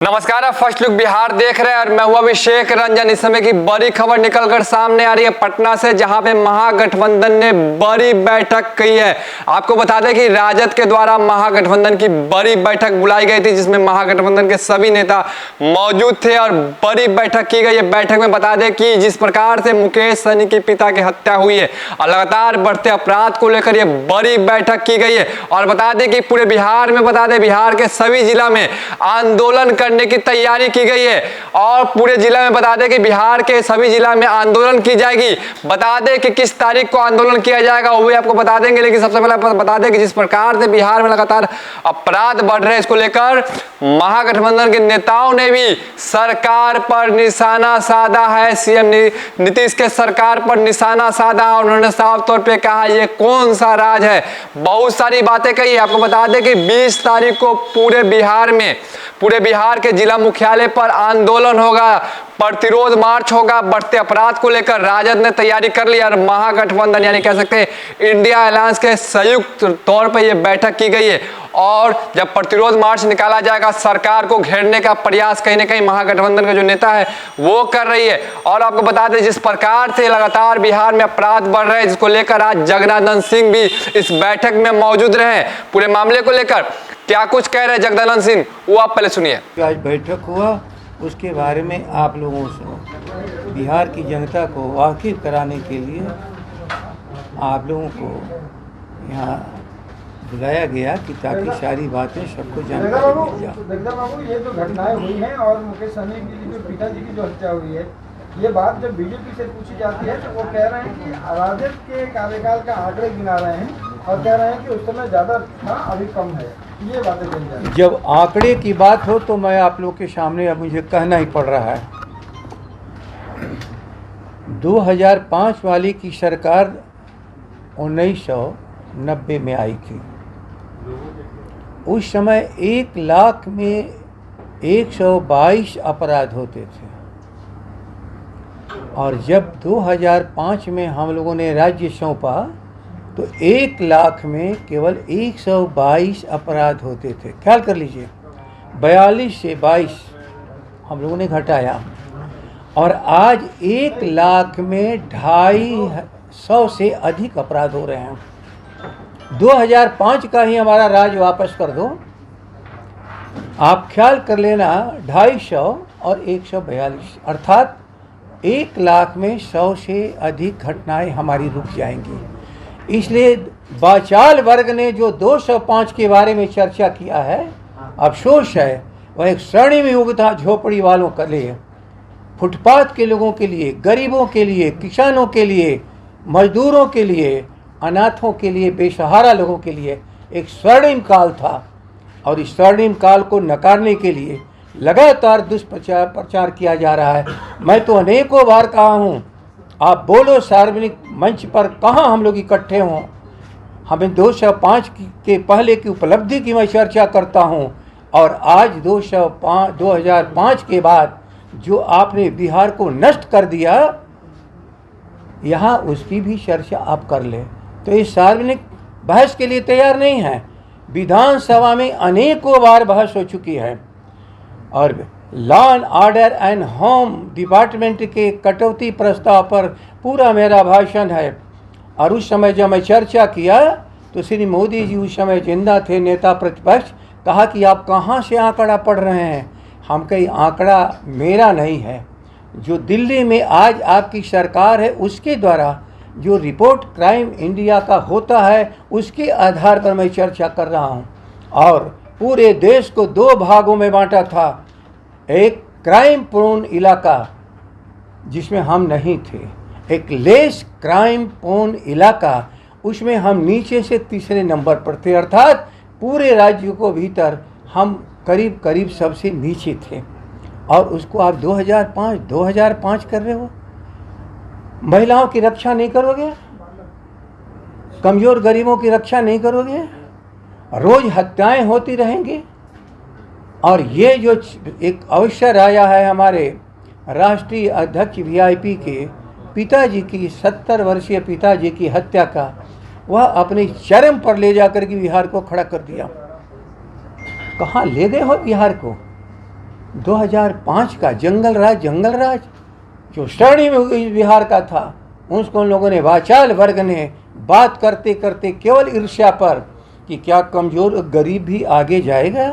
नमस्कार, आप first look Bihar देख रहे हैं और मैं हूं अभिषेक रंजन। इस समय की बड़ी खबर निकलकर सामने आ रही है पटना से, जहां पे महागठबंधन ने बड़ी बैठक की है। आपको बता दें कि राजद के द्वारा महागठबंधन की बड़ी बैठक बुलाई गई थी, जिसमें महागठबंधन के सभी नेता मौजूद थे और बड़ी बैठक की गई है। बैठक में बता दें कि जिस प्रकार से मुकेश सहनी के पिता की हत्या हुई है और लगातार बढ़ते अपराध को लेकर यह बड़ी बैठक की गई है। और बता दें कि पूरे बिहार में, बता दें बिहार के सभी जिला में आंदोलन करने की तैयारी की गई है और पूरे जिला में बता दें कि बिहार के सभी जिला में आंदोलन की जाएगी। बता दें कि किस तारीख को आंदोलन किया जाएगा वो भी आपको बता देंगे, लेकिन सबसे पहले बता दें कि जिस प्रकार से बिहार में लगातार अपराध बढ़ रहे हैं, इसको लेकर महागठबंधन के नेताओं ने भी सरकार पर निशाना साधा है। सीएम नीतीश के सरकार पर निशाना साधा और उन्होंने साफ तौर पे कहा ये कौन सा राज है। बहुत सारी बातें कही। आपको बता दें कि 20 तारीख को पूरे बिहार के जिला मुख्यालय पर आंदोलन होगा, प्रतिरोध मार्च होगा। बढ़ते अपराध को लेकर राजद ने तैयारी कर ली और महागठबंधन यानी कह सकते हैं इंडिया अलायंस के संयुक्त तौर पर यह बैठक की गई है। और जब प्रतिरोध मार्च निकाला जाएगा, सरकार को घेरने का प्रयास कहीं ना कहीं महागठबंधन का जो नेता है वो कर रही है। और आपको बता दें जिस प्रकार से लगातार बिहार में अपराध बढ़ रहे हैं, जिसको लेकर आज जगदानंद सिंह भी इस बैठक में मौजूद रहे। पूरे मामले को लेकर क्या कुछ कह रहे हैं जगदानंद सिंह, वो आप पहले सुनिए। आज बैठक हुआ, उसके बारे में आप लोगों से बिहार की जनता को वाकिफ कराने के लिए आप लोगों को यहाँ बुलाया गया कि ताकि सारी बातें सबको जानकारी मिल जाए। ये जो घटनाएं हुई हैं और मुकेश सहनी की जो पिताजी की जो हत्या हुई है, ये बात जब बीजेपी से पूछी जाती है तो वो कह रहे हैं कि राजद के कार्यकाल का आंकड़े गिना रहे हैं और कह रहे हैं कि उस समय ज़्यादा था, अभी कम है। ये बातें कही जा रही हैं। जब आंकड़े की बात हो तो मैं आप लोग के सामने अब मुझे कहना ही पड़ रहा है। 2005 वाली की सरकार 1990 में आई थी। उस समय 1 लाख में 122 अपराध होते थे और जब 2005 में हम लोगों ने राज्य सौंपा तो 1 लाख में केवल 122 अपराध होते थे। ख्याल कर लीजिए, 42 से 22 हम लोगों ने घटाया और आज 1 लाख में 250 से अधिक अपराध हो रहे हैं। 2005 का ही हमारा राज वापस कर दो, आप ख्याल कर लेना, 250 और 142 अर्थात 1 लाख में 100 से अधिक घटनाएं हमारी रुक जाएंगी। इसलिए बाचाल वर्ग ने जो 205 के बारे में चर्चा किया है, अफसोस है वह एक स्वर्णिम युग था झोपड़ी वालों के लिए, फुटपाथ के लोगों के लिए, गरीबों के लिए, किसानों के लिए, मजदूरों के लिए, अनाथों के लिए, बेसहारा लोगों के लिए एक स्वर्णिम काल था। और इस स्वर्णिम काल को नकारने के लिए लगातार दुष्प्रचार किया जा रहा है। मैं तो अनेकों बार कहा हूँ, आप बोलो सार्वजनिक मंच पर, कहाँ हम लोग इकट्ठे हों। हमें 205 के पहले की उपलब्धि की मैं चर्चा करता हूँ और आज 2005 के बाद जो आपने बिहार को नष्ट कर दिया, यहाँ उसकी भी चर्चा आप कर लें। तो इस सार्वजनिक बहस के लिए तैयार नहीं है। विधानसभा में अनेकों बार बहस हो चुकी है और law and order and home department के कटौती प्रस्ताव पर पूरा मेरा भाषण है। और उस समय जब मैं चर्चा किया तो श्री मोदी जी उस समय जिंदा थे, नेता प्रतिपक्ष, कहा कि आप कहाँ से आंकड़ा पढ़ रहे हैं। हम कहीं आंकड़ा मेरा नहीं है, जो दिल्ली में आज आपकी सरकार है उसके द्वारा जो रिपोर्ट क्राइम इंडिया का होता है उसके आधार पर मैं चर्चा कर रहा हूँ। और पूरे देश को 2 भागों में बांटा था, एक क्राइम प्रोन इलाका जिसमें हम नहीं थे, एक लेस क्राइम प्रोन इलाका, उसमें हम नीचे से तीसरे नंबर पर थे, अर्थात पूरे राज्य को भीतर हम करीब करीब सबसे नीचे थे। और उसको आप 2005 कर रहे हो। महिलाओं की रक्षा नहीं करोगे, कमज़ोर गरीबों की रक्षा नहीं करोगे, रोज़ हत्याएं होती रहेंगी। और ये जो एक अवसर आया है हमारे राष्ट्रीय अध्यक्ष वीआईपी के पिताजी की, 70 वर्षीय पिताजी की हत्या का, वह अपने चरम पर ले जाकर के बिहार को खड़ा कर दिया। कहाँ ले गए हो बिहार को? 2005 का जंगल राज जो श्रेणी में बिहार का था, उसको उन लोगों ने, वाचाल वर्ग ने बात करते करते केवल ईर्ष्या पर कि क्या कमजोर गरीब भी आगे जाएगा,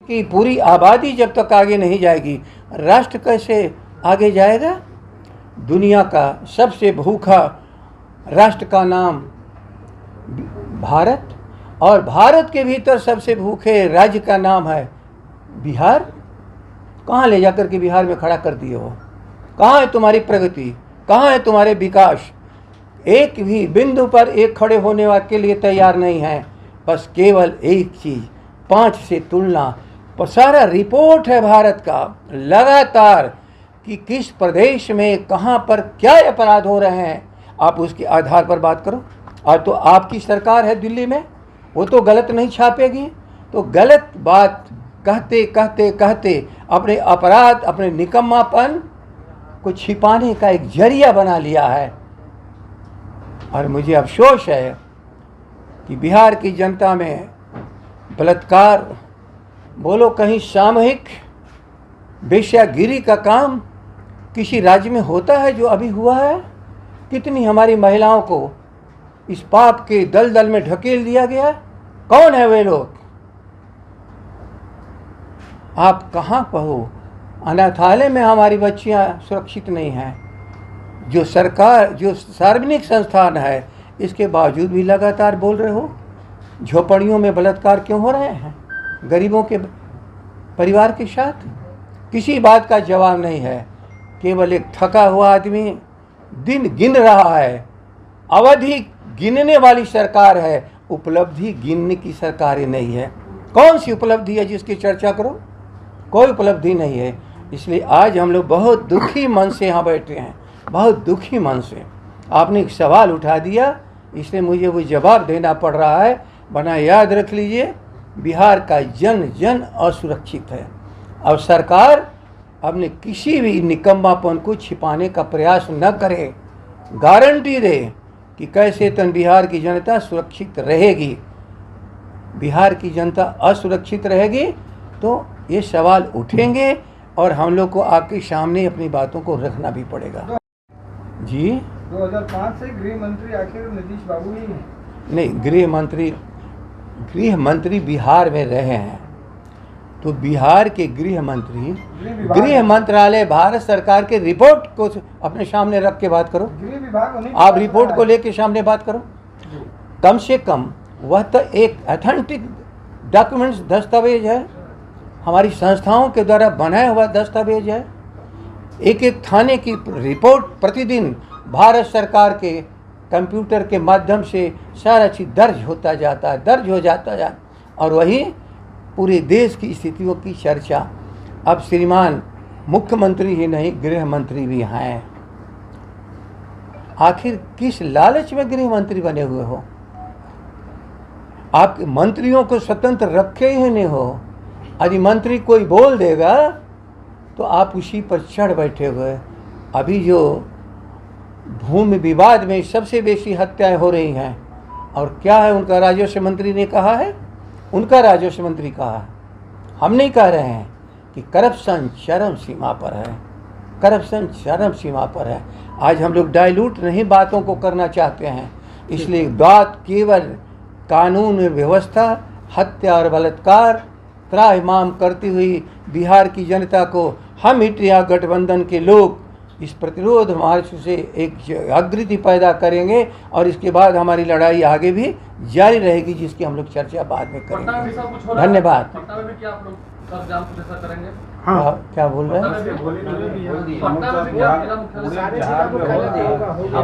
कि पूरी आबादी जब तक आगे नहीं जाएगी राष्ट्र कैसे आगे जाएगा। दुनिया का सबसे भूखा राष्ट्र का नाम भारत, और भारत के भीतर सबसे भूखे राज्य का नाम है बिहार। कहाँ ले जाकर के बिहार में खड़ा कर दिए हो? कहाँ है तुम्हारी प्रगति? कहाँ है तुम्हारे विकास? एक भी बिंदु पर एक खड़े होने के लिए तैयार नहीं है। बस केवल एक चीज़, 5 से तुलना। पर सारा रिपोर्ट है भारत का लगातार कि किस प्रदेश में कहाँ पर क्या अपराध हो रहे हैं, आप उसके आधार पर बात करो। और तो आपकी सरकार है दिल्ली में, वो तो गलत नहीं छापेगी। तो गलत बात कहते कहते कहते अपने अपराध, अपने निकम्मापन को छिपाने का एक जरिया बना लिया है। और मुझे अफसोस है कि बिहार की जनता में बलात्कार बोलो, कहीं सामूहिक वेश्यागिरी का काम किसी राज्य में होता है जो अभी हुआ है? कितनी हमारी महिलाओं को इस पाप के दलदल में ढकेल दिया गया। कौन है वे लोग? आप कहाँ पर हो? अनाथालय में हमारी बच्चियाँ सुरक्षित नहीं हैं। जो सरकार, जो सार्वजनिक संस्थान है, इसके बावजूद भी लगातार बोल रहे हो। झोपड़ियों में बलात्कार क्यों हो रहे हैं गरीबों के परिवार के साथ? किसी बात का जवाब नहीं है। केवल एक थका हुआ आदमी दिन गिन रहा है। अवधि गिनने वाली सरकार है, उपलब्धि गिनने की सरकार ही नहीं है। कौन सी उपलब्धि है जिसकी चर्चा करो? कोई उपलब्धि नहीं है। इसलिए आज हम लोग बहुत दुखी मन से यहाँ बैठे हैं, बहुत दुखी मन से। आपने एक सवाल उठा दिया, इसलिए मुझे वो जवाब देना पड़ रहा है। वरना याद रख लीजिए, बिहार का जन जन असुरक्षित है। अब सरकार अपने किसी भी निकम्मापन को छिपाने का प्रयास न करे, गारंटी दे कि कैसे तन बिहार की जनता सुरक्षित रहेगी। बिहार की जनता असुरक्षित रहेगी तो ये सवाल उठेंगे और हम लोग को आपके सामने अपनी बातों को रखना भी पड़ेगा। जी 2005 से गृह मंत्री आखिर नीतीश बाबू ही हैं? नहीं, गृह मंत्री बिहार में रहे हैं तो बिहार के गृह मंत्रालय भारत सरकार के रिपोर्ट को अपने सामने रख के बात करो। गृह विभाग आप रिपोर्ट को लेके सामने बात करो। कम से कम वह तो एक ऑथेंटिक डॉक्यूमेंट्स, दस्तावेज है, हमारी संस्थाओं के द्वारा बनाया हुआ दस्तावेज है। एक एक थाने की रिपोर्ट प्रतिदिन भारत सरकार के कंप्यूटर के माध्यम से सारा चीज़ दर्ज हो जाता है और वही पूरे देश की स्थितियों की चर्चा। अब श्रीमान मुख्यमंत्री ही नहीं, गृह मंत्री भी हैं। आखिर किस लालच में गृह मंत्री बने हुए हो? आप मंत्रियों को स्वतंत्र रखे ही नहीं हो। यदि मंत्री कोई बोल देगा तो आप उसी पर चढ़ बैठे हुए। अभी जो भूमि विवाद में सबसे बेसी हत्याएं हो रही हैं, और क्या है उनका राजस्व मंत्री ने कहा है, उनका राजस्व मंत्री कहा है, हम नहीं कह रहे हैं कि करप्शन चरम सीमा पर है, करप्शन चरम सीमा पर है। आज हम लोग डाइल्यूट नहीं बातों को करना चाहते हैं, इसलिए बात केवल कानून व्यवस्था, हत्या और बलात्कार त्राहिमाम करती हुई बिहार की जनता को हम इंडिया गठबंधन के लोग इस प्रतिरोध मार्च से एक जागृति पैदा करेंगे और इसके बाद हमारी लड़ाई आगे भी जारी रहेगी, जिसकी हम लोग चर्चा बाद में करेंगे। धन्यवाद। पटना में भी क्या आप लोग सब जाम कुछ ऐसा करेंगे? क्या बोल रहे हैं?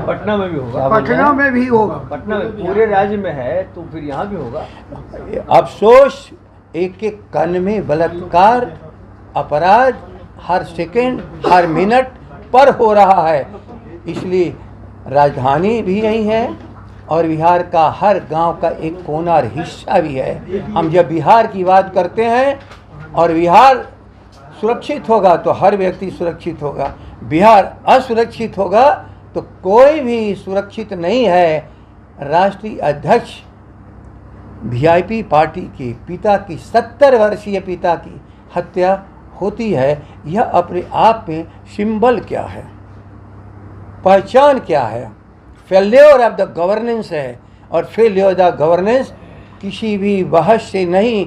पटना में भी होगा, पटना में भी होगा, पटना में पूरे राज्य में है तो फिर यहाँ भी होगा। अफसोस, एक एक कण में बलात्कार अपराध हर सेकेंड हर मिनट पर हो रहा है। इसलिए राजधानी भी यही है और बिहार का हर गांव का एक कोना और हिस्सा भी है। हम जब बिहार की बात करते हैं और बिहार सुरक्षित होगा तो हर व्यक्ति सुरक्षित होगा, बिहार असुरक्षित होगा तो कोई भी सुरक्षित नहीं है। राष्ट्रीय अध्यक्ष वीआईपी पार्टी के पिता की 70 वर्षीय पिता की हत्या होती है, यह अपने आप में सिंबल क्या है, पहचान क्या है। फेल्योर ऑफ द गवर्नेंस है, और फेल्योर द गवर्नेंस किसी भी बहस से नहीं,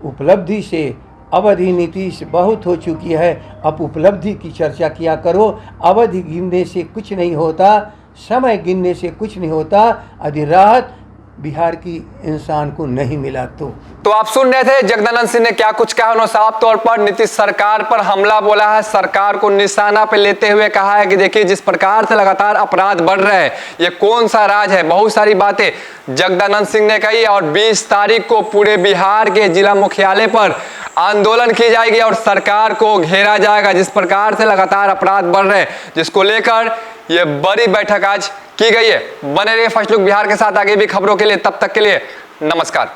उपलब्धि से। अवधि नीति से बहुत हो चुकी है, अब उपलब्धि की चर्चा किया करो। अवधि गिनने से कुछ नहीं होता, समय गिनने से कुछ नहीं होता। यदि राहत बिहार की इंसान को नहीं मिला तो आप सुन रहे थे जगदानंद सिंह ने क्या कुछ कहा। उन्होंने साफ तौर पर नीतीश सरकार पर हमला बोला है, सरकार को निशाना पे लेते हुए कहा है कि देखिए जिस प्रकार से लगातार अपराध बढ़ रहे हैं, ये कौन सा राज है। बहुत सारी बातें जगदानंद सिंह ने कही, और 20 तारीख को पूरे बिहार के जिला मुख्यालय पर आंदोलन की जाएगी और सरकार को घेरा जाएगा जिस प्रकार से लगातार अपराध बढ़ रहे हैं, जिसको लेकर ये बड़ी बैठक आज की गई है। बने रहिए फर्स्ट लुक बिहार के साथ आगे भी खबरों के लिए। तब तक के लिए नमस्कार।